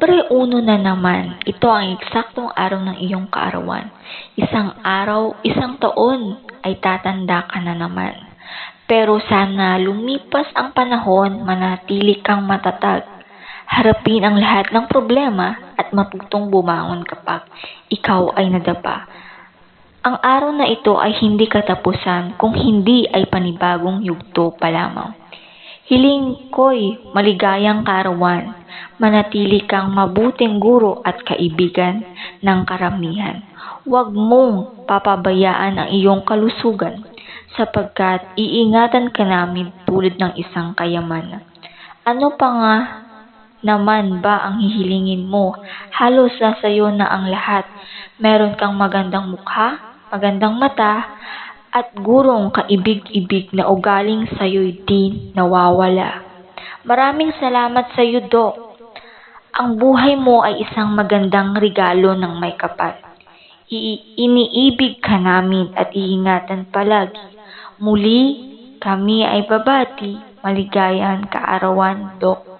Oktubre 1 na naman, ito ang eksaktong araw ng iyong kaarawan. Isang araw, isang taon ay tatanda ka na naman. Pero sana lumipas ang panahon, manatili kang matatag. Harapin ang lahat ng problema at matutong bumangon kapag ikaw ay nadapa. Ang araw na ito ay hindi katapusan kung hindi ay panibagong yugto pa lamang. Hiling ko'y maligayang kaarawan, manatili kang mabuting guro at kaibigan ng karamihan. Huwag mong papabayaan ang iyong kalusugan, sapagkat iingatan ka namin tulad ng isang kayamanan. Ano pa nga naman ba ang hihilingin mo? Halos nasa iyo na ang lahat. Meron kang magandang mukha, magandang mata, at gurong kaibig-ibig na ugaling sa'yo'y di nawawala. Maraming salamat sa iyo, Dok. Ang buhay mo ay isang magandang regalo ng may kapal. Iniibig ka namin at iingatan palagi. Muli, kami ay babati. Maligayang kaarawan, Dok.